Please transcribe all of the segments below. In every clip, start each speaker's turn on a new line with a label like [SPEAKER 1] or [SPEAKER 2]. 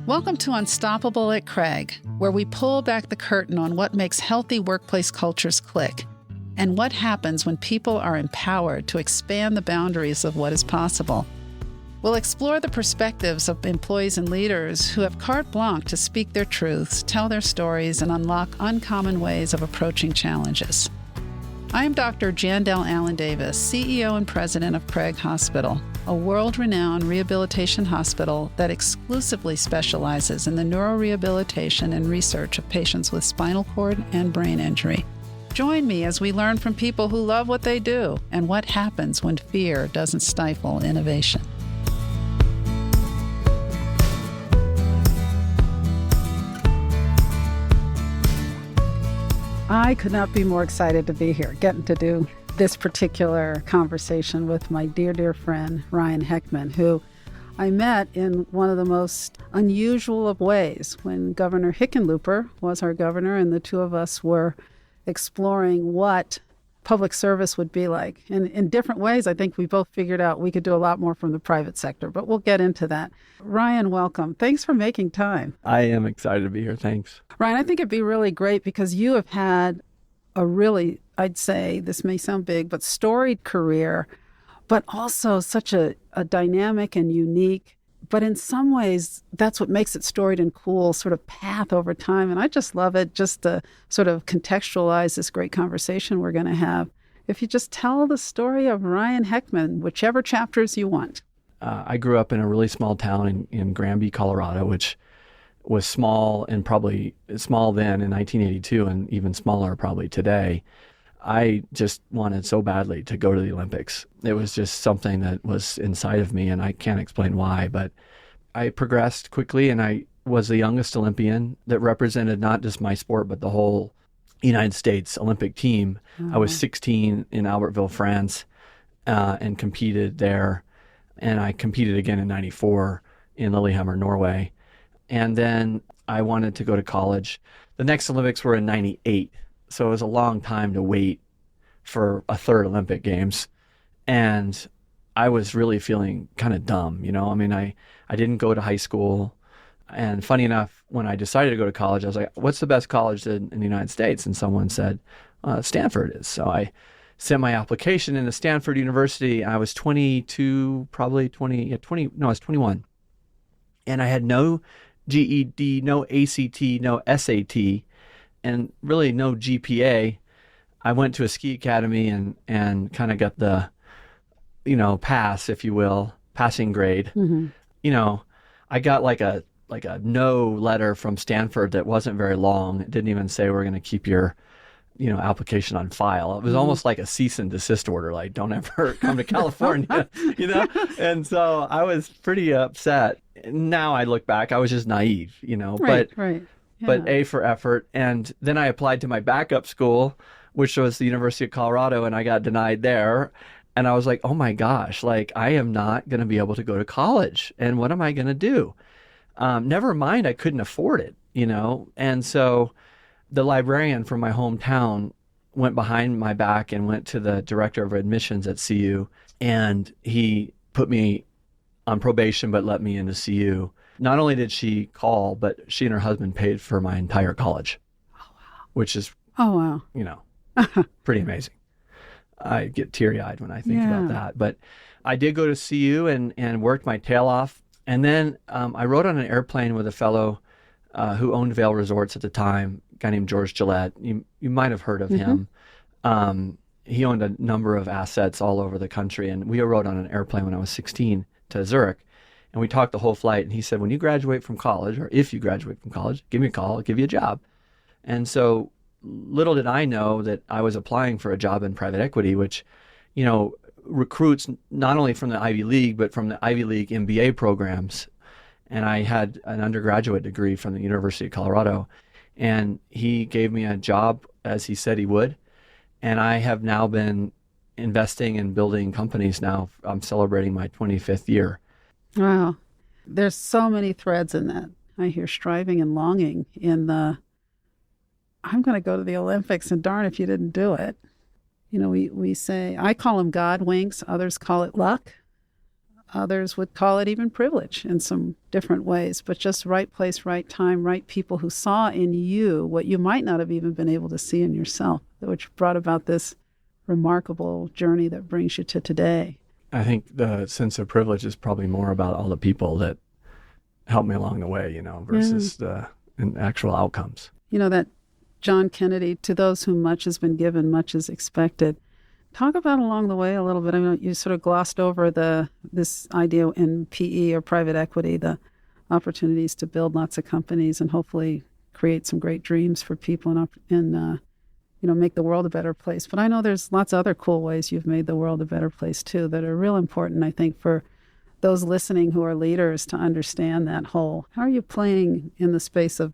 [SPEAKER 1] Welcome to Unstoppable at Craig, where we pull back the curtain on what makes healthy workplace cultures click and what happens when people are empowered to expand the boundaries of what is possible. We'll explore the perspectives of employees and leaders who have carte blanche to speak their truths, tell their stories, and unlock uncommon ways of approaching challenges. I am Dr. Jandel Allen Davis, CEO and President of Craig Hospital, a world-renowned rehabilitation hospital that exclusively specializes in the neurorehabilitation and research of patients with spinal cord and brain injury. Join me as we learn from people who love what they do and what happens when fear doesn't stifle innovation. I could not be more excited to be here, getting to do this particular conversation with my dear, dear friend, Ryan Heckman, who I met in one of the most unusual of ways when Governor Hickenlooper was our governor, and the two of us were exploring what public service would be like. And in different ways, I think we both figured out we could do a lot more from the private sector, but we'll get into that. Ryan, welcome. Thanks for making time.
[SPEAKER 2] I am excited to be here. Thanks.
[SPEAKER 1] Ryan, I think it'd be really great because you have had a really, I'd say, this may sound big, but storied career, but also such a dynamic and unique, but in some ways, that's what makes it storied and cool sort of path over time. And I just love it, just to sort of contextualize this great conversation we're going to have. If you just tell the story of Ryan Heckman, whichever chapters you want.
[SPEAKER 2] I grew up in a really small town in Granby, Colorado, which was small and probably small then in 1982 and even smaller probably today. I just wanted so badly to go to the Olympics. It was just something that was inside of me, and I can't explain why, but I progressed quickly, and I was the youngest Olympian that represented not just my sport, but the whole United States Olympic team. I was 16 in Albertville, France, and competed there. And I competed again in 94 in Lillehammer, Norway. And then I wanted to go to college. The next Olympics were in 98. So it was a long time to wait for a third Olympic Games. And I was really feeling kind of dumb, you know? I mean, I didn't go to high school. And funny enough, when I decided to go to college, I was like, what's the best college in the United States? And someone said, Stanford is. So I sent my application into Stanford University. I was 22, probably 20, I was 21. And I had no GED, no ACT, no SAT, and really no GPA. I went to a ski academy and kind of got the, pass, if you will, passing grade. Mm-hmm. I got like a no letter from Stanford that wasn't very long. It didn't even say we're going to keep your application on file. It was almost like a cease and desist order, like don't ever come to California, And so I was pretty upset. Now I look back, I was just naive,
[SPEAKER 1] Right. Yeah.
[SPEAKER 2] But A for effort. And then I applied to my backup school, which was the University of Colorado, and I got denied there. And I was like, oh my gosh, like I am not going to be able to go to college. And what am I going to do? Never mind, I couldn't afford it, And so the librarian from my hometown went behind my back and went to the director of admissions at CU, and he put me on probation but let me into CU. Not only did she call, but she and her husband paid for my entire college. Oh, wow. Which is, pretty amazing. I get teary-eyed when I think about that. But I did go to CU and worked my tail off. And then I rode on an airplane with a fellow who owned Vail Resorts at the time, a guy named George Gillette. You might have heard of him. He owned a number of assets all over the country. And we rode on an airplane when I was 16 to Zurich. And we talked the whole flight. And he said, when you graduate from college, or if you graduate from college, give me a call, I'll give you a job. And so little did I know that I was applying for a job in private equity, which, recruits not only from the Ivy League, but from the Ivy League MBA programs. And I had an undergraduate degree from the University of Colorado. And he gave me a job as he said he would. And I have now been investing and building companies now. I'm celebrating my 25th year.
[SPEAKER 1] Wow. There's so many threads in that. I hear striving and longing in the, I'm going to go to the Olympics, and darn if you didn't do it. We say, I call them God winks, others call it luck. Others would call it even privilege in some different ways, but just right place, right time, right people who saw in you what you might not have even been able to see in yourself, which brought about this remarkable journey that brings you to today.
[SPEAKER 2] I think the sense of privilege is probably more about all the people that helped me along the way, versus the actual outcomes.
[SPEAKER 1] That John Kennedy, to those whom much has been given, much is expected. Talk about along the way a little bit. I mean, you sort of glossed over this idea in PE or private equity, the opportunities to build lots of companies and hopefully create some great dreams for people and make the world a better place. But I know there's lots of other cool ways you've made the world a better place too that are real important, I think, for those listening who are leaders to understand that whole. How are you playing in the space of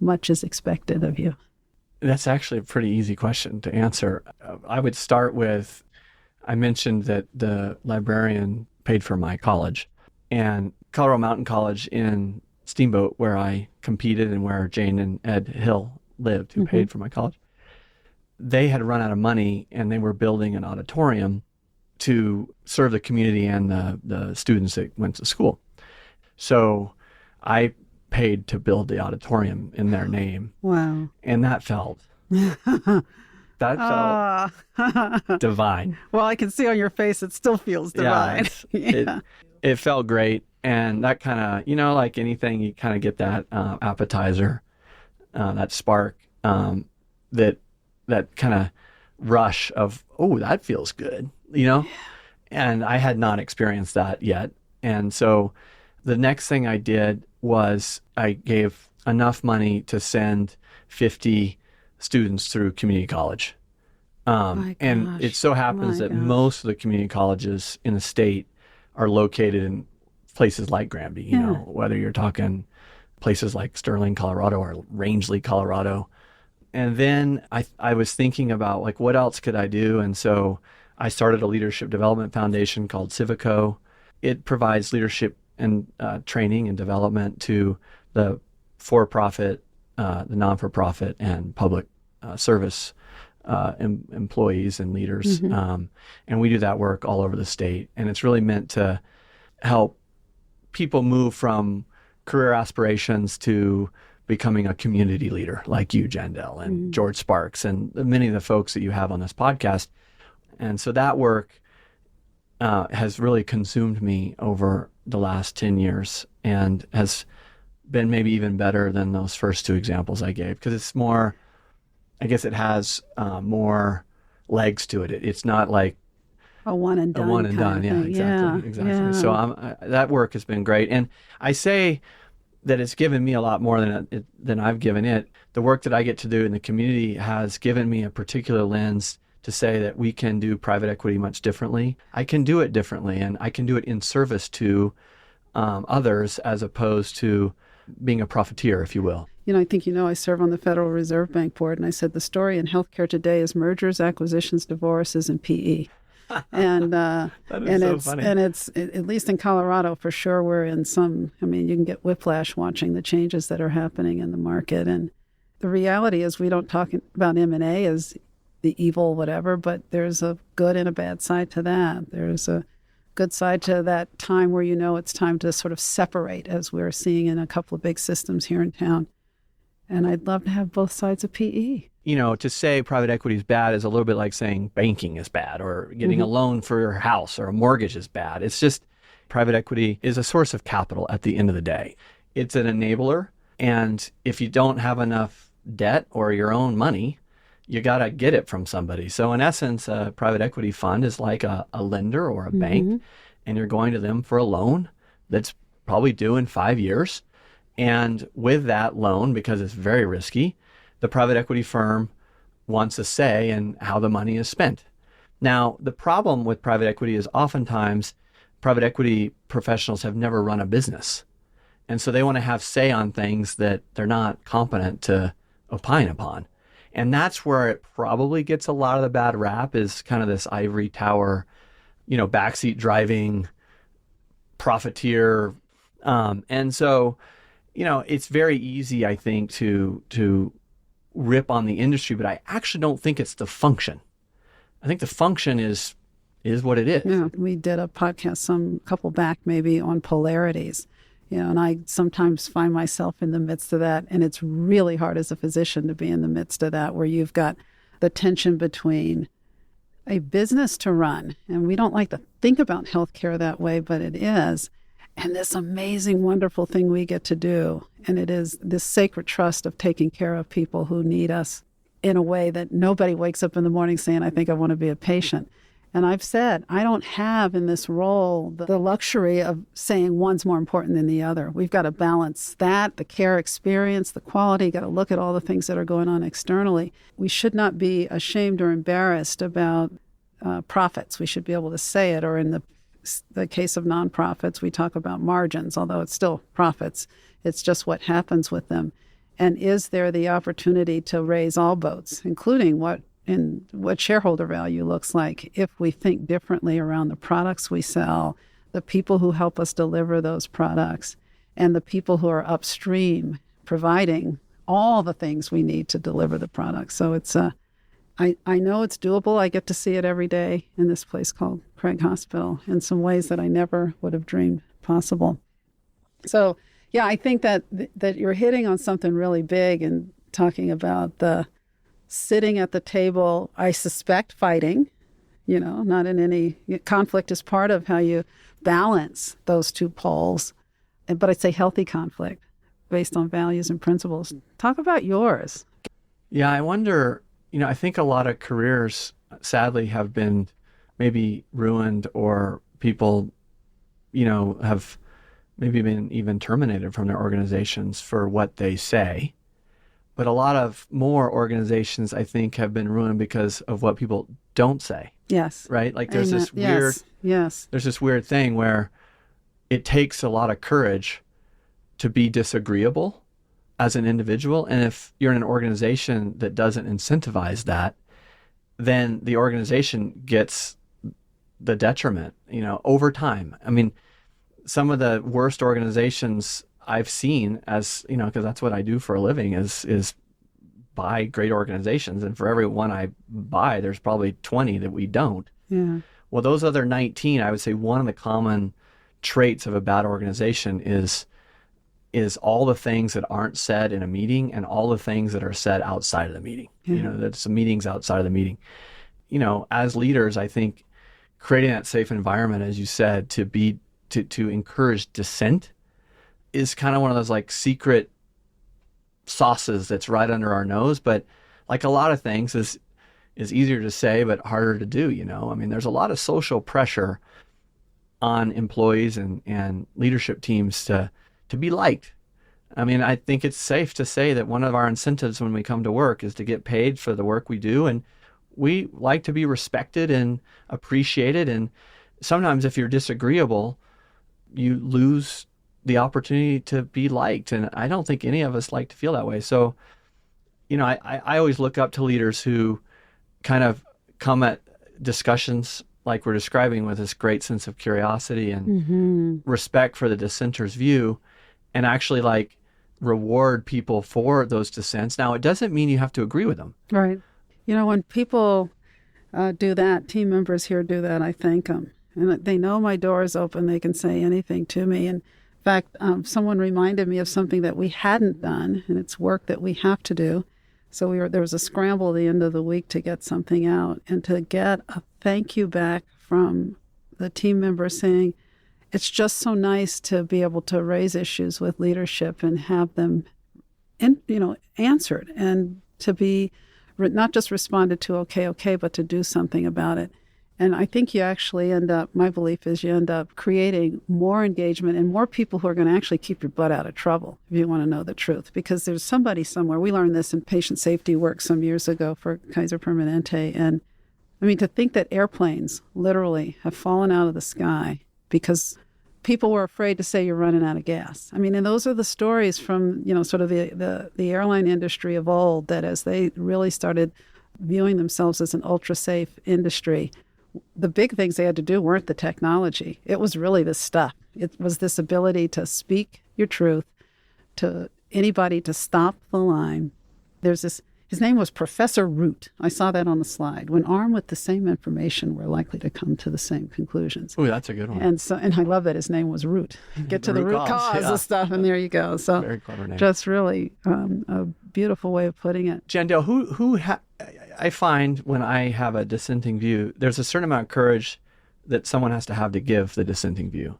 [SPEAKER 1] much is expected of you?
[SPEAKER 2] That's actually a pretty easy question to answer. I would start with, I mentioned that the librarian paid for my college, and Colorado Mountain College in Steamboat, where I competed and where Jane and Ed Hill lived, who paid for my college, they had run out of money and they were building an auditorium to serve the community and the students that went to school. So I paid to build the auditorium in their name.
[SPEAKER 1] Wow.
[SPEAKER 2] And that felt divine.
[SPEAKER 1] Well, I can see on your face it still feels divine.
[SPEAKER 2] It felt great. And that kind of, like anything, you kind of get that appetizer, that spark, that kind of rush of, oh, that feels good, And I had not experienced that yet. And so the next thing I did was I gave enough money to send 50 students through community college. And it so happens that most of the community colleges in the state are located in places like Granby, whether you're talking places like Sterling, Colorado or Rangeley, Colorado. And then I was thinking about like, what else could I do? And so I started a leadership development foundation called CiviCO. It provides leadership and training and development to the for-profit, the non-for-profit, and public service employees and leaders. And we do that work all over the state. And it's really meant to help people move from career aspirations to becoming a community leader like you, Jandel, and George Sparks, and many of the folks that you have on this podcast. And so that work has really consumed me over the last 10 years and has been maybe even better than those first two examples I gave, because it's more, I guess it has more legs to it. It's not like
[SPEAKER 1] a one and done.
[SPEAKER 2] Yeah, exactly. Yeah. So that work has been great. And I say that it's given me a lot more than I've given it. The work that I get to do in the community has given me a particular lens to say that we can do private equity much differently. I can do it differently, and I can do it in service to others as opposed to being a profiteer, if you will.
[SPEAKER 1] I think I serve on the Federal Reserve Bank board, and I said the story in healthcare today is mergers, acquisitions, divorces, and PE. And
[SPEAKER 2] that is so funny.
[SPEAKER 1] And it's at least in Colorado for sure. We're in some. You can get whiplash watching the changes that are happening in the market. And the reality is, we don't talk about M&A as the evil whatever, but there's a good and a bad side to that. There's a good side to that time where it's time to sort of separate, as we're seeing in a couple of big systems here in town. And I'd love to have both sides of PE.
[SPEAKER 2] To say private equity is bad is a little bit like saying banking is bad, or getting a loan for your house or a mortgage is bad. It's just private equity is a source of capital at the end of the day. It's an enabler. And if you don't have enough debt or your own money, you got to get it from somebody. So in essence, a private equity fund is like a lender or a bank, and you're going to them for a loan that's probably due in 5 years. And with that loan, because it's very risky, the private equity firm wants a say in how the money is spent. Now, the problem with private equity is oftentimes private equity professionals have never run a business. And so they want to have say on things that they're not competent to opine upon. And that's where it probably gets a lot of the bad rap, is kind of this ivory tower, backseat driving, profiteer. And so, it's very easy, I think, to rip on the industry, but I actually don't think it's the function. I think the function is is what it is.
[SPEAKER 1] Yeah, we did a podcast couple back maybe on polarities. And I sometimes find myself in the midst of that, and it's really hard as a physician to be in the midst of that, where you've got the tension between a business to run, and we don't like to think about healthcare that way, but it is, and this amazing, wonderful thing we get to do, and it is this sacred trust of taking care of people who need us in a way that nobody wakes up in the morning saying, I think I want to be a patient. And I've said, I don't have in this role the luxury of saying one's more important than the other. We've got to balance that, the care experience, the quality, got to look at all the things that are going on externally. We should not be ashamed or embarrassed about profits. We should be able to say it, or in the case of nonprofits, we talk about margins, although it's still profits. It's just what happens with them. And is there the opportunity to raise all boats, including what shareholder value looks like if we think differently around the products we sell, the people who help us deliver those products, and the people who are upstream providing all the things we need to deliver the products. So it's I know it's doable. I get to see it every day in this place called Craig Hospital in some ways that I never would have dreamed possible. So yeah, I think that you're hitting on something really big and talking about the sitting at the table, I suspect fighting, not in any conflict is part of how you balance those two poles. But I'd say healthy conflict based on values and principles. Talk about yours.
[SPEAKER 2] Yeah, I wonder, I think a lot of careers sadly have been maybe ruined, or people, have maybe been even terminated from their organizations for what they say. But a lot of more organizations, I think, have been ruined because of what people don't say.
[SPEAKER 1] Yes.
[SPEAKER 2] Right? Like there's
[SPEAKER 1] Amen.
[SPEAKER 2] this weird,
[SPEAKER 1] yes.
[SPEAKER 2] There's this weird thing where it takes a lot of courage to be disagreeable as an individual. And if you're in an organization that doesn't incentivize that, then the organization gets the detriment, over time. I mean, some of the worst organizations I've seen, as because that's what I do for a living, is buy great organizations, and for every one I buy, there's probably 20 that we don't.
[SPEAKER 1] Yeah.
[SPEAKER 2] Well, those other 19, I would say one of the common traits of a bad organization is all the things that aren't said in a meeting and all the things that are said outside of the meeting.
[SPEAKER 1] Yeah.
[SPEAKER 2] That's some meetings outside of the meeting. As leaders, I think creating that safe environment, as you said, to encourage dissent is kind of one of those like secret sauces that's right under our nose. But like a lot of things is easier to say, but harder to do, I mean, there's a lot of social pressure on employees and leadership teams to be liked. I mean, I think it's safe to say that one of our incentives when we come to work is to get paid for the work we do. And we like to be respected and appreciated. And sometimes if you're disagreeable, you lose the opportunity to be liked. And I don't think any of us like to feel that way. So, I always look up to leaders who kind of come at discussions like we're describing with this great sense of curiosity and respect for the dissenter's view, and actually like reward people for those dissents. Now, it doesn't mean you have to agree with them.
[SPEAKER 1] Right. When people do that, team members here do that, I thank them. And they know my door is open. They can say anything to me. And in fact, someone reminded me of something that we hadn't done, and it's work that we have to do. So there was a scramble at the end of the week to get something out, and to get a thank you back from the team member saying, it's just so nice to be able to raise issues with leadership and have them, answered, and to be not just responded to, okay, but to do something about it. And I think you actually my belief is you end up creating more engagement and more people who are going to actually keep your butt out of trouble, if you want to know the truth. Because there's somebody somewhere, we learned this in patient safety work some years ago for Kaiser Permanente. And I mean, to think that airplanes literally have fallen out of the sky because people were afraid to say you're running out of gas. I mean, and those are the stories from, sort of the airline industry of old, that as they really started viewing themselves as an ultra-safe industry, the big things they had to do weren't the technology. It was really this stuff. It was this ability to speak your truth to anybody, to stop the line. There's this His name was Professor Root. I saw that on the slide. When armed with the same information, we're likely to come to the same conclusions.
[SPEAKER 2] Oh, that's a good one.
[SPEAKER 1] And I love that his name was Root. Get to the root cause of stuff, and there you go. So
[SPEAKER 2] very clever name.
[SPEAKER 1] Just really a beautiful way of putting it.
[SPEAKER 2] Jandel, I find when I have a dissenting view, there's a certain amount of courage that someone has to have to give the dissenting view.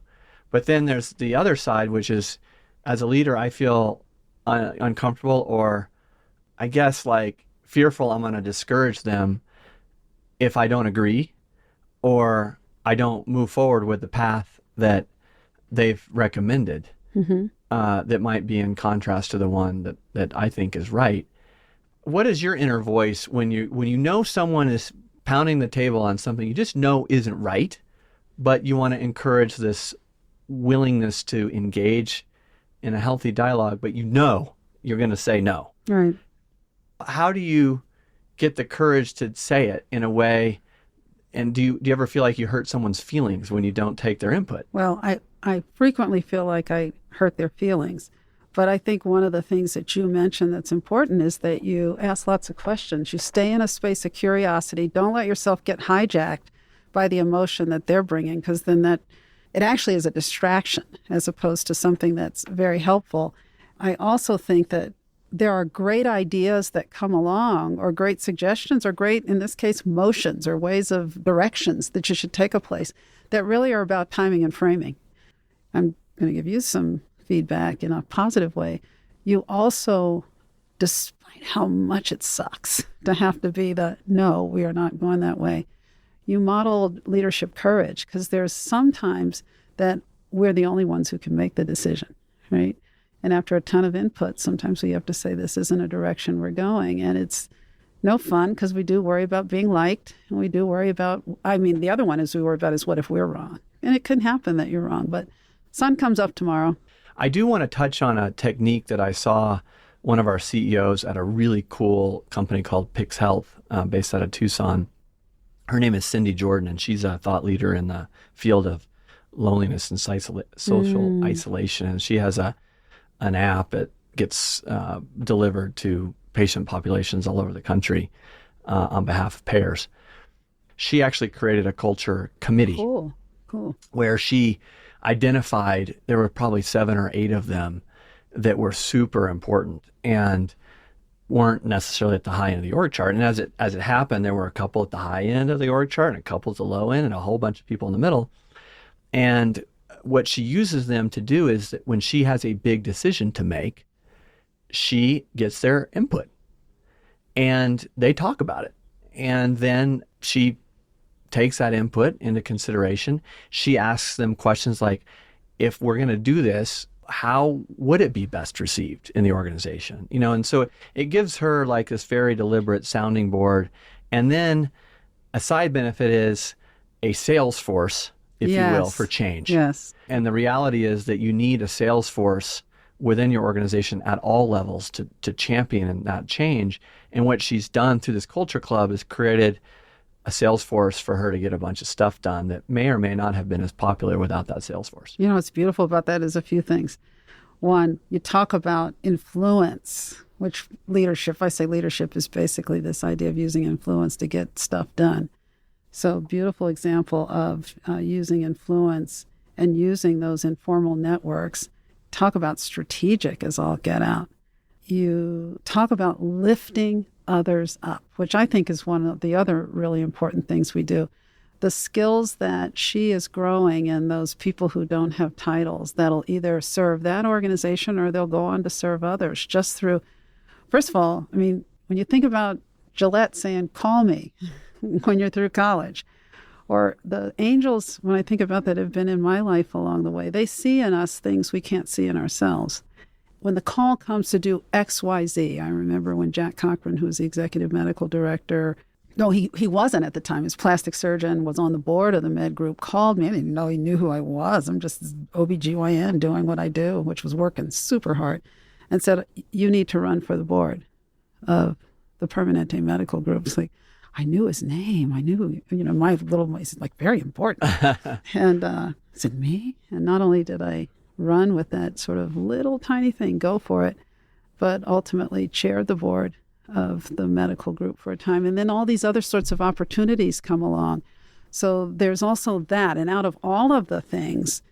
[SPEAKER 2] But then there's the other side, which is, as a leader, I feel uncomfortable, or I guess like fearful I'm going to discourage them if I don't agree, or I don't move forward with the path that they've recommended, that might be in contrast to the one that I think is right. What is your inner voice when you know someone is pounding the table on something you just know isn't right, but you want to encourage this willingness to engage in a healthy dialogue, but you know you're going to say no?
[SPEAKER 1] Right.
[SPEAKER 2] How do you get the courage to say it in a way, and do you ever feel like you hurt someone's feelings when you don't take their input?
[SPEAKER 1] Well, I frequently feel like I hurt their feelings. But I think one of the things that you mentioned that's important is that you ask lots of questions. You stay in a space of curiosity. Don't let yourself get hijacked by the emotion that they're bringing, because then it actually is a distraction as opposed to something that's very helpful. I also think that there are great ideas that come along, or great suggestions, or great, in this case, motions or ways of directions that you should take a place that really are about timing and framing. I'm going to give you some feedback in a positive way. You also, despite how much it sucks to have to be no, we are not going that way, you modeled leadership courage, because there's sometimes that we're the only ones who can make the decision, right? And after a ton of input, sometimes we have to say this isn't a direction we're going. And it's no fun, because we do worry about being liked. And we do worry about, the other one is we worry about is what if we're wrong? And it can happen that you're wrong, but sun comes up tomorrow.
[SPEAKER 2] I do want to touch on a technique that I saw one of our CEOs at a really cool company called Pix Health, based out of Tucson. Her name is Cindy Jordan, and she's a thought leader in the field of loneliness and social isolation. And she has an app that gets delivered to patient populations all over the country on behalf of payers. She actually created a culture committee.
[SPEAKER 1] Cool.
[SPEAKER 2] Where she identified, there were probably 7 or 8 of them that were super important and weren't necessarily at the high end of the org chart. And as it happened, there were a couple at the high end of the org chart and a couple at the low end and a whole bunch of people in the middle. And what she uses them to do is that when she has a big decision to make, she gets their input and they talk about it. And then she takes that input into consideration. She asks them questions like, if we're going to do this, how would it be best received in the organization? And so it gives her like this very deliberate sounding board. And then a side benefit is a sales force, if you will, for change.
[SPEAKER 1] Yes.
[SPEAKER 2] And the reality is that you need a sales force within your organization at all levels to champion that change. And what she's done through this culture club is created a sales force for her to get a bunch of stuff done that may or may not have been as popular without that sales force.
[SPEAKER 1] What's beautiful about that is a few things. One, you talk about influence, which leadership, I say leadership is basically this idea of using influence to get stuff done. So beautiful example of using influence and using those informal networks. Talk about strategic as all get out. You talk about lifting others up, which I think is one of the other really important things we do. The skills that she is growing in those people who don't have titles that'll either serve that organization or they'll go on to serve others just through, first of all, when you think about Gillette saying, call me when you're through college, or the angels, when I think about that, have been in my life along the way, they see in us things we can't see in ourselves. When the call comes to do X, Y, Z, I remember when Jack Cochran, who was the executive medical director, no, he wasn't at the time, his plastic surgeon, was on the board of the med group, called me. I didn't know he knew who I was. I'm just OBGYN doing what I do, which was working super hard, and said, you need to run for the board of the Permanente Medical Group. It's like, I knew his name. I knew, my little voice is like very important. And I said, me? And not only did I run with that sort of little tiny thing, go for it, but ultimately chaired the board of the medical group for a time. And then all these other sorts of opportunities come along. So there's also that. And out of all of the things,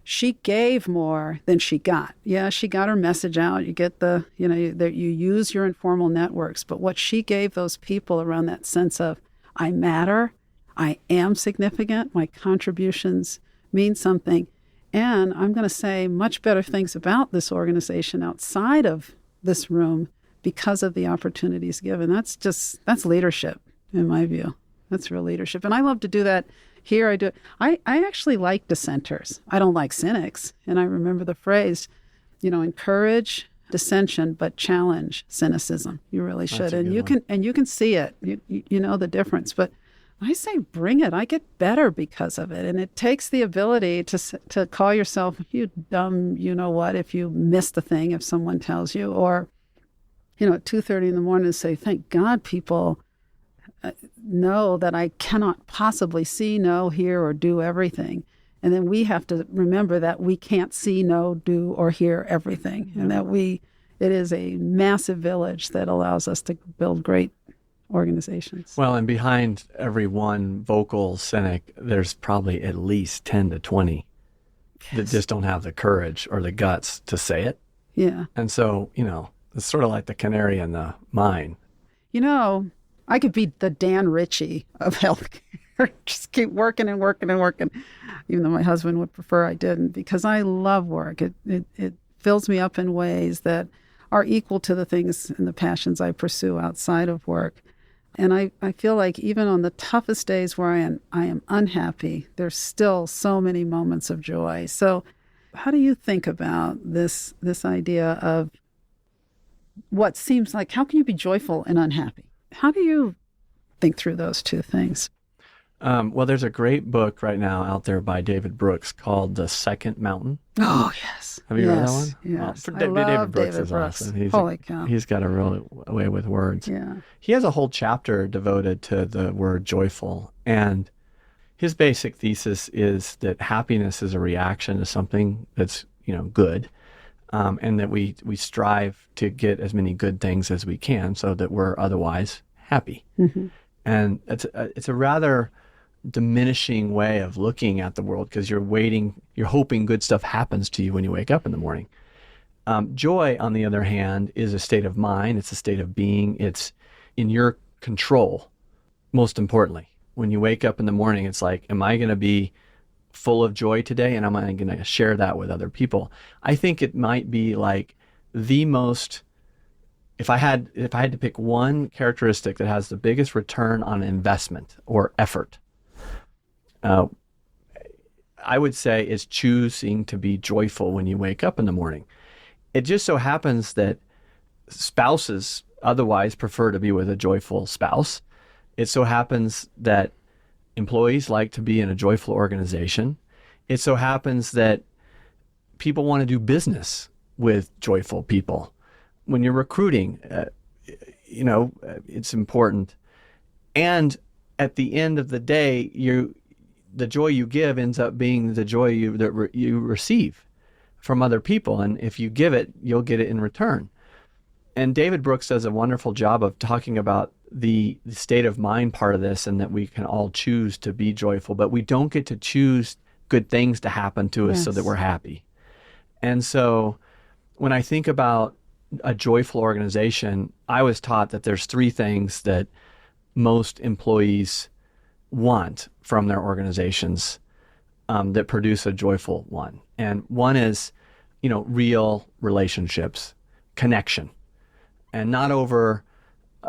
[SPEAKER 1] she gave more than she got. Yeah, she got her message out. You get you use your informal networks. But what she gave those people around that sense of, I matter, I am significant, my contributions mean something. And I'm going to say much better things about this organization outside of this room because of the opportunities given. That's leadership, in my view. That's real leadership. And I love to do that here. I actually like dissenters. I don't like cynics. And I remember the phrase, encourage dissension, but challenge cynicism. You really should. And you can see it. You know the difference. But I say bring it. I get better because of it. And it takes the ability to call yourself, you dumb, what, if you miss the thing, if someone tells you, or, at 2:30 in the morning to say, thank God people know that I cannot possibly see, know, hear, or do everything. And then we have to remember that we can't see, know, do, or hear everything. And that it is a massive village that allows us to build great organizations.
[SPEAKER 2] Well, and behind every one vocal cynic, there's probably at least 10 to 20 that just don't have the courage or the guts to say it.
[SPEAKER 1] Yeah.
[SPEAKER 2] And so, it's sort of like the canary in the mine.
[SPEAKER 1] I could be the Dan Ritchie of healthcare. Just keep working and working and working, even though my husband would prefer I didn't, because I love work. It fills me up in ways that are equal to the things and the passions I pursue outside of work. And I feel like even on the toughest days where I am unhappy, there's still so many moments of joy. So how do you think about this idea of what seems like, how can you be joyful and unhappy? How do you think through those two things?
[SPEAKER 2] Well, there's a great book right now out there by David Brooks called The Second Mountain.
[SPEAKER 1] Oh, yes.
[SPEAKER 2] Have you read that one?
[SPEAKER 1] Yes.
[SPEAKER 2] Well,
[SPEAKER 1] I love
[SPEAKER 2] David Brooks
[SPEAKER 1] David
[SPEAKER 2] is
[SPEAKER 1] Brooks.
[SPEAKER 2] awesome.
[SPEAKER 1] Holy cow.
[SPEAKER 2] He's got a real way with words.
[SPEAKER 1] Yeah.
[SPEAKER 2] He has a whole chapter devoted to the word joyful. And his basic thesis is that happiness is a reaction to something that's, good. And that we strive to get as many good things as we can so that we're otherwise happy. Mm-hmm. And it's a rather diminishing way of looking at the world because you're hoping good stuff happens to you when you wake up in the morning. Joy, on the other hand, is a state of mind. It's a state of being. It's in your control, most importantly. When you wake up in the morning, it's like, am I going to be full of joy today? And am I going to share that with other people? I think it might be like the most, if I had to pick one characteristic that has the biggest return on investment or effort, I would say is choosing to be joyful when you wake up in the morning. It just so happens that spouses otherwise prefer to be with a joyful spouse. It so happens that employees like to be in a joyful organization. It so happens that people want to do business with joyful people. When you're recruiting, it's important. And at the end of the day, the joy you give ends up being the joy you receive from other people. And if you give it, you'll get it in return. And David Brooks does a wonderful job of talking about the state of mind part of this, and that we can all choose to be joyful, but we don't get to choose good things to happen to us so that we're happy. And so when I think about a joyful organization, I was taught that there's three things that most employees want from their organizations that produce a joyful one. And one is, real relationships, connection, and not over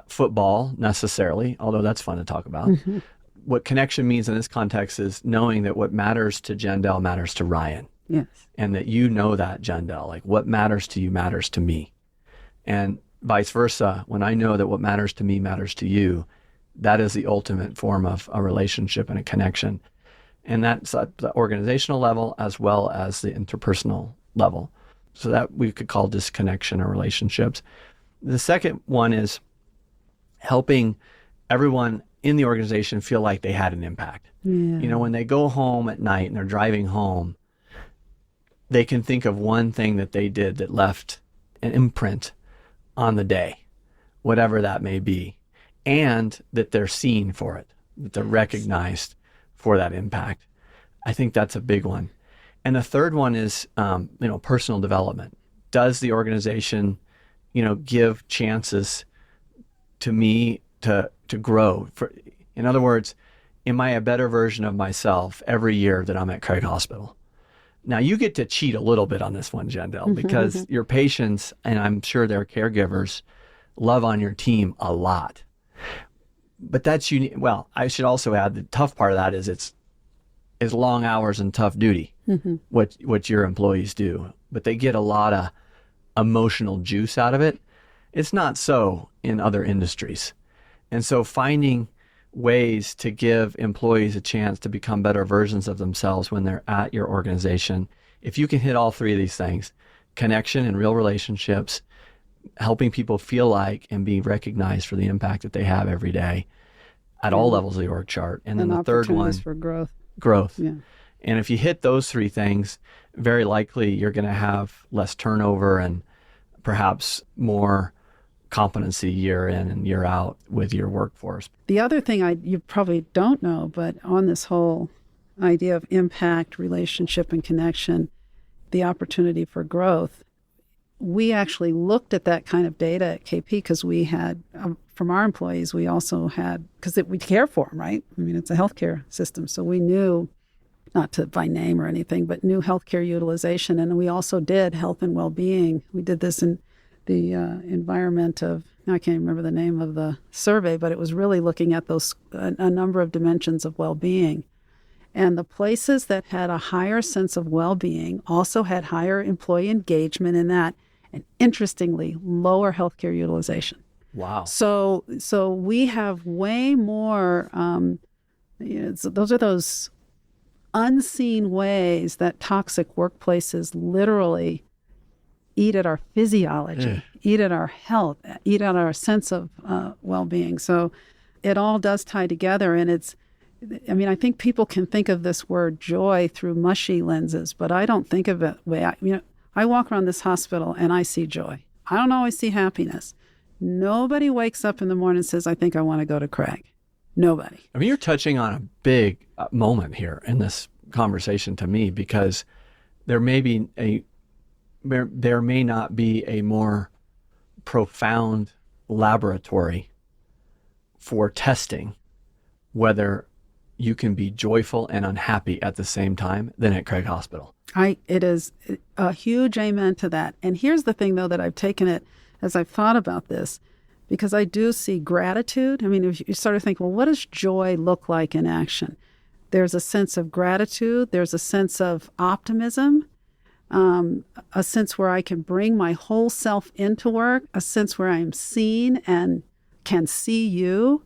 [SPEAKER 2] football necessarily, although that's fun to talk about. Mm-hmm. What connection means in this context is knowing that what matters to Jendel matters to Ryan.
[SPEAKER 1] Yes.
[SPEAKER 2] And that that, Jendel, like what matters to you matters to me. And vice versa, when I know that what matters to me matters to you, that is the ultimate form of a relationship and a connection. And that's at the organizational level as well as the interpersonal level. So that we could call disconnection or relationships. The second one is helping everyone in the organization feel like they had an impact. Yeah. When they go home at night and they're driving home, they can think of one thing that they did that left an imprint on the day, whatever that may be, and that they're seen for it, that they're recognized for that impact. I think that's a big one. And the third one is, personal development. Does the organization, give chances to me to grow? In other words, am I a better version of myself every year that I'm at Craig Hospital? Now, you get to cheat a little bit on this one, Jendel, because your patients, and I'm sure their caregivers, love on your team a lot. But that's unique. Well, I should also add the tough part of that is long hours and tough duty, what your employees do. But they get a lot of emotional juice out of it. It's not so in other industries. And so finding ways to give employees a chance to become better versions of themselves when they're at your organization. If you can hit all three of these things, connection and real relationships, helping people feel like and be recognized for the impact that they have every day at all levels of the org chart. And then the third one,
[SPEAKER 1] for
[SPEAKER 2] growth.
[SPEAKER 1] Yeah.
[SPEAKER 2] And if you hit those three things, very likely you're going to have less turnover and perhaps more competency year in and year out with your workforce.
[SPEAKER 1] The other thing you probably don't know, but on this whole idea of impact, relationship, and connection, the opportunity for growth, we actually looked at that kind of data at KP because we had, from our employees, we also had, because we care for them, right? I mean, it's a healthcare system. So we knew, not to by name or anything, but knew healthcare utilization. And we also did health and well-being. We did this in the environment of, I can't remember the name of the survey, but it was really looking at those, a number of dimensions of well-being. And the places that had a higher sense of well-being also had higher employee engagement in that, and interestingly, lower healthcare utilization.
[SPEAKER 2] Wow.
[SPEAKER 1] So we have way more, those are those unseen ways that toxic workplaces literally eat at our physiology, eat at our health, eat at our sense of well-being. So it all does tie together. And I think people can think of this word joy through mushy lenses, but I don't think of it way. I walk around this hospital and I see joy. I don't always see happiness. Nobody wakes up in the morning and says, I think I want to go to Craig. Nobody.
[SPEAKER 2] I mean, you're touching on a big moment here in this conversation to me, because there may not be a more profound laboratory for testing whether you can be joyful and unhappy at the same time than at Craig Hospital.
[SPEAKER 1] It is a huge amen to that. And here's the thing, though, that I've taken it as I've thought about this, because I do see gratitude. I mean, if you sort of think, well, what does joy look like in action? There's a sense of gratitude. There's a sense of optimism, a sense where I can bring my whole self into work, a sense where I'm seen and can see you,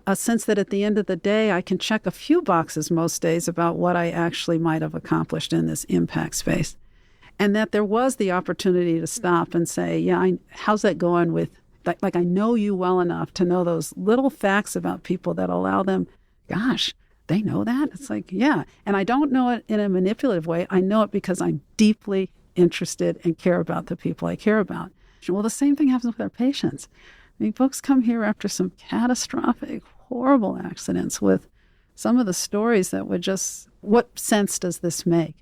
[SPEAKER 1] a sense that at the end of the day, I can check a few boxes most days about what I actually might have accomplished in this impact space. And that there was the opportunity to stop and say, yeah, how's that going with, like I know you well enough to know those little facts about people that allow them, gosh, they know that? It's like, yeah. And I don't know it in a manipulative way. I know it because I'm deeply interested and care about the people I care about. Well, the same thing happens with our patients. I mean, folks come here after some catastrophic, horrible accidents with some of the stories that would just, what sense does this make?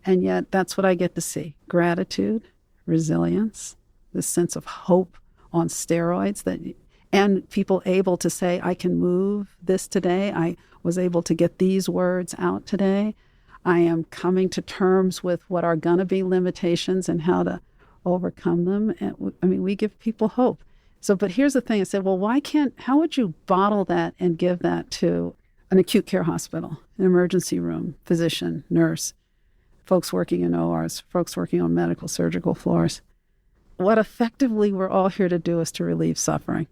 [SPEAKER 1] And yet that's what I get to see. Gratitude, resilience, this sense of hope on steroids, and people able to say, I can move this today. I was able to get these words out today. I am coming to terms with what are going to be limitations and how to overcome them. And we give people hope. So, but here's the thing. I said, well, how would you bottle that and give that to an acute care hospital, an emergency room, physician, nurse, folks working in ORs, folks working on medical surgical floors? What effectively we're all here to do is to relieve suffering.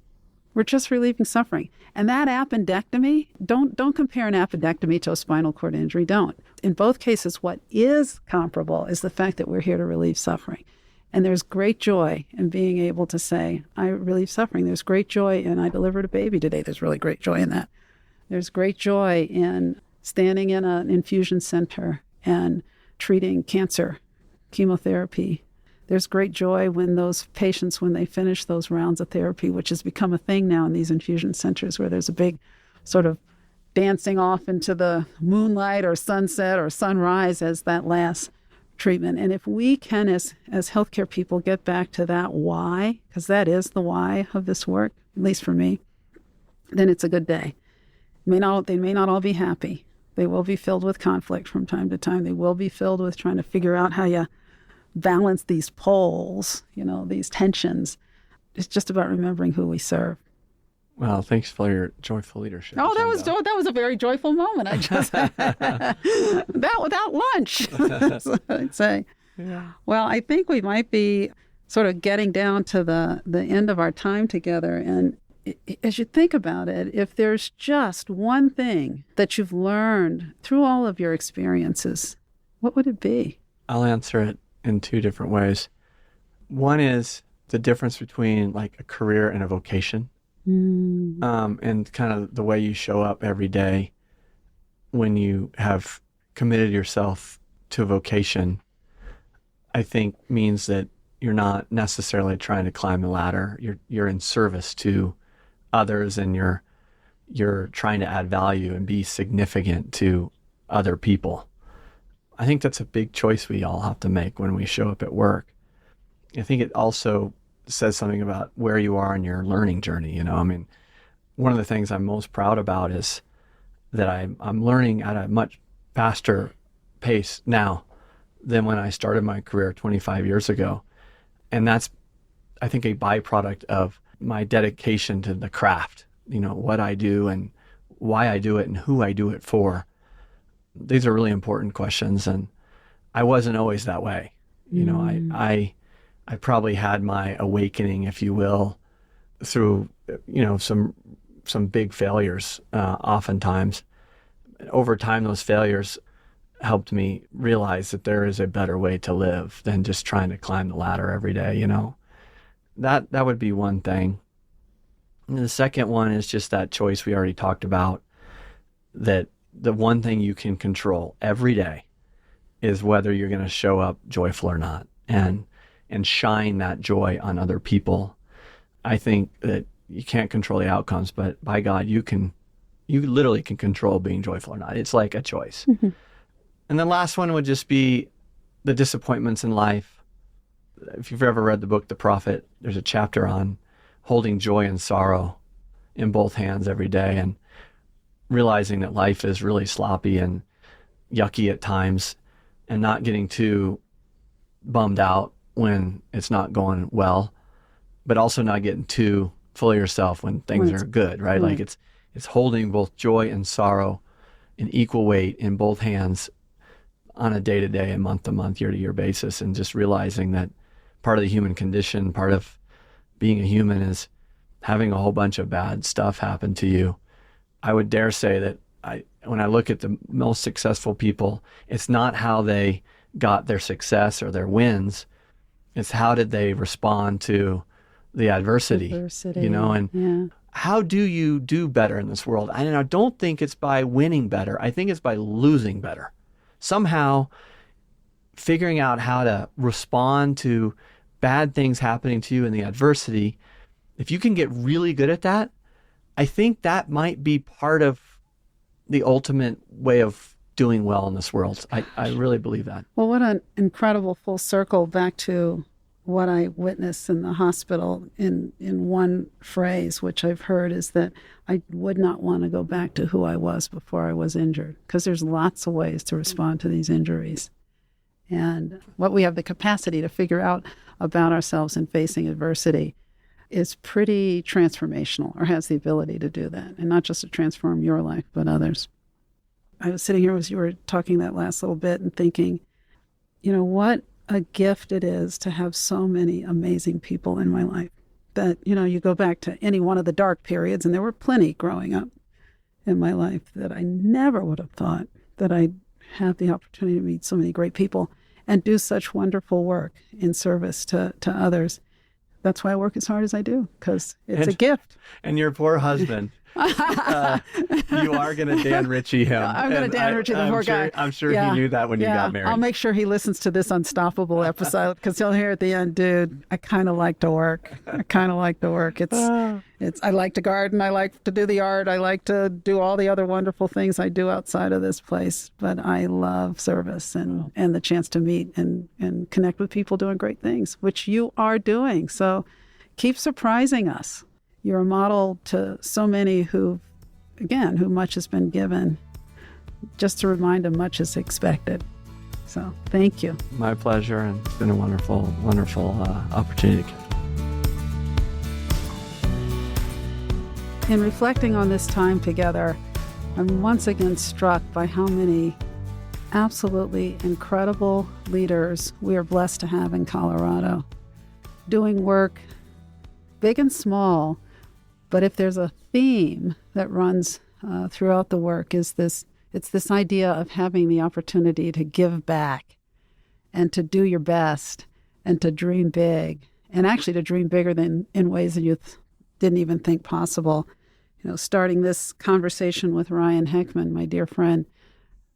[SPEAKER 1] We're just relieving suffering. And that appendectomy, don't compare an appendectomy to a spinal cord injury. Don't. In both cases, what is comparable is the fact that we're here to relieve suffering. And there's great joy in being able to say, I relieve suffering. There's great joy in I delivered a baby today. There's really great joy in that. There's great joy in standing in an infusion center and treating cancer, chemotherapy. There's great joy when those patients, when they finish those rounds of therapy, which has become a thing now in these infusion centers where there's a big sort of dancing off into the moonlight or sunset or sunrise as that last treatment. And if we can, as healthcare people, get back to that why, because that is the why of this work, at least for me, then it's a good day. They may not all be happy. They will be filled with conflict from time to time. They will be filled with trying to figure out how you balance these poles, these tensions. It's just about remembering who we serve.
[SPEAKER 2] Well, thanks for your joyful leadership.
[SPEAKER 1] Oh, that was a very joyful moment. I just that without lunch. That's what I'd say. Yeah. Well, I think we might be sort of getting down to the end of our time together. And as you think about it, if there's just one thing that you've learned through all of your experiences, what would it be?
[SPEAKER 2] I'll answer it in two different ways. One is the difference between like a career and a vocation. And kind of the way you show up every day when you have committed yourself to a vocation, I think means that you're not necessarily trying to climb the ladder. You're in service to others, and you're trying to add value and be significant to other people. I think that's a big choice we all have to make when we show up at work. I think it also says something about where you are in your learning journey. One of the things I'm most proud about is that I'm learning at a much faster pace now than when I started my career 25 years ago. And that's, I think, a byproduct of my dedication to the craft, what I do and why I do it and who I do it for. These are really important questions. And I wasn't always that way. I probably had my awakening, if you will, through, some big failures, oftentimes. Over time, those failures helped me realize that there is a better way to live than just trying to climb the ladder every day, That would be one thing. And the second one is just that choice we already talked about, that the one thing you can control every day is whether you're going to show up joyful or not, and shine that joy on other people. I think that you can't control the outcomes, but by God, you literally can control being joyful or not. It's like a choice. Mm-hmm. And the last one would just be the disappointments in life. If you've ever read the book, The Prophet, there's a chapter on holding joy and sorrow in both hands every day and realizing that life is really sloppy and yucky at times, and not getting too bummed out when it's not going well, but also not getting too full of yourself when things are good, right? Like it's holding both joy and sorrow in equal weight in both hands on a day-to-day and month-to-month, year-to-year basis, and just realizing that part of the human condition, part of being a human, is having a whole bunch of bad stuff happen to you. I would dare say that when I look at the most successful people, it's not how they got their success or their wins. It's how did they respond to the adversity. And how do you do better in this world? And I don't think it's by winning better. I think it's by losing better. Somehow figuring out how to respond to bad things happening to you in the adversity. If you can get really good at that, I think that might be part of the ultimate way of doing well in this world. I really believe that.
[SPEAKER 1] Well, what an incredible full circle back to what I witnessed in the hospital in one phrase, which I've heard, is that I would not want to go back to who I was before I was injured, because there's lots of ways to respond to these injuries. And what we have the capacity to figure out about ourselves in facing adversity is pretty transformational, or has the ability to do that, and not just to transform your life, but others. I was sitting here as you were talking that last little bit and thinking, what a gift it is to have so many amazing people in my life. That, you go back to any one of the dark periods, and there were plenty growing up in my life, that I never would have thought that I'd have the opportunity to meet so many great people and do such wonderful work in service to others. That's why I work as hard as I do, because it's a gift.
[SPEAKER 2] And your poor husband. you are going to Dan Ritchie him.
[SPEAKER 1] I'm going to Dan Ritchie the poor guy.
[SPEAKER 2] I'm sure he knew that when you got married.
[SPEAKER 1] I'll make sure he listens to this Unstoppable episode because he'll hear at the end, dude, I kind of like to work. It's I like to garden. I like to do the art. I like to do all the other wonderful things I do outside of this place. But I love service and the chance to meet and connect with people doing great things, which you are doing. So keep surprising us. You're a model to so many who much has been given. Just to remind them, much is expected. So thank you.
[SPEAKER 2] My pleasure, and it's been a wonderful, wonderful opportunity.
[SPEAKER 1] In reflecting on this time together, I'm once again struck by how many absolutely incredible leaders we are blessed to have in Colorado, doing work big and small. But if there's a theme that runs throughout the work, it's this idea of having the opportunity to give back and to do your best and to dream big, and actually to dream bigger than in ways that you didn't even think possible. Starting this conversation with Ryan Heckman, my dear friend,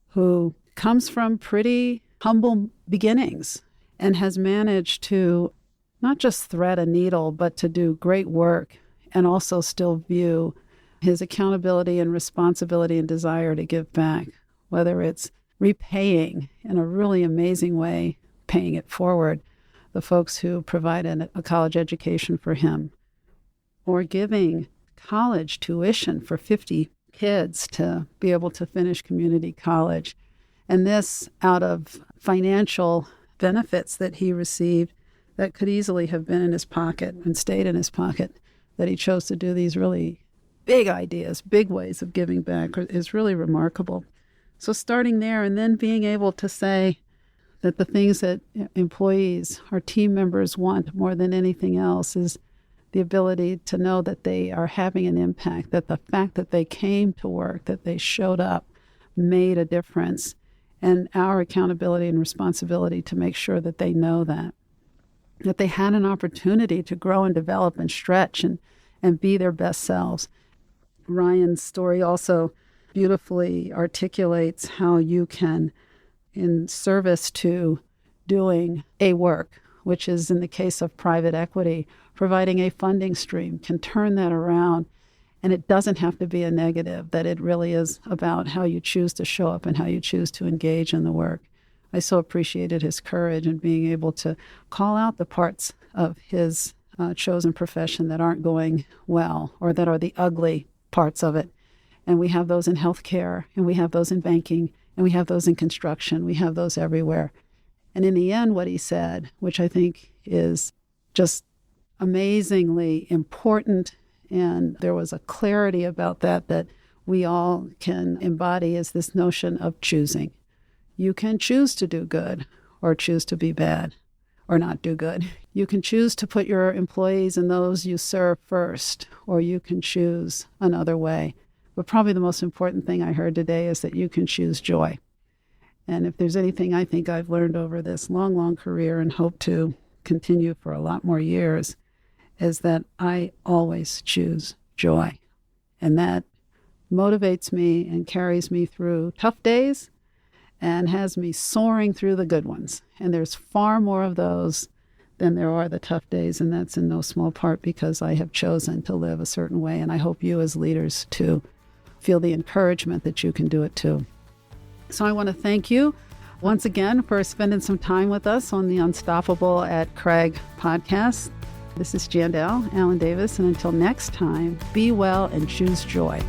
[SPEAKER 1] who comes from pretty humble beginnings and has managed to not just thread a needle, but to do great work and also still view his accountability and responsibility and desire to give back, whether it's repaying in a really amazing way, paying it forward, the folks who provided a college education for him, or giving college tuition for 50 kids to be able to finish community college. And this out of financial benefits that he received that could easily have been in his pocket and stayed in his pocket, that he chose to do these really big ideas, big ways of giving back is really remarkable. So starting there and then being able to say that the things that employees or team members want more than anything else is the ability to know that they are having an impact, that the fact that they came to work, that they showed up, made a difference, and our accountability and responsibility to make sure that they know that they had an opportunity to grow and develop and stretch and be their best selves. Ryan's story also beautifully articulates how you can, in service to doing a work, which is in the case of private equity, providing a funding stream, can turn that around. And it doesn't have to be a negative, that it really is about how you choose to show up and how you choose to engage in the work. I so appreciated his courage and being able to call out the parts of his chosen profession that aren't going well or that are the ugly parts of it. And we have those in healthcare, and we have those in banking, and we have those in construction. We have those everywhere. And in the end, what he said, which I think is just amazingly important, and there was a clarity about that we all can embody, is this notion of choosing. You can choose to do good or choose to be bad or not do good. You can choose to put your employees and those you serve first, or you can choose another way. But probably the most important thing I heard today is that you can choose joy. And if there's anything I think I've learned over this long, long career and hope to continue for a lot more years, is that I always choose joy. And that motivates me and carries me through tough days and has me soaring through the good ones. And there's far more of those than there are the tough days, and that's in no small part because I have chosen to live a certain way, and I hope you as leaders too feel the encouragement that you can do it too. So I want to thank you once again for spending some time with us on the Unstoppable at Craig podcast. This is Jandel Allen Davis, and until next time, be well and choose joy.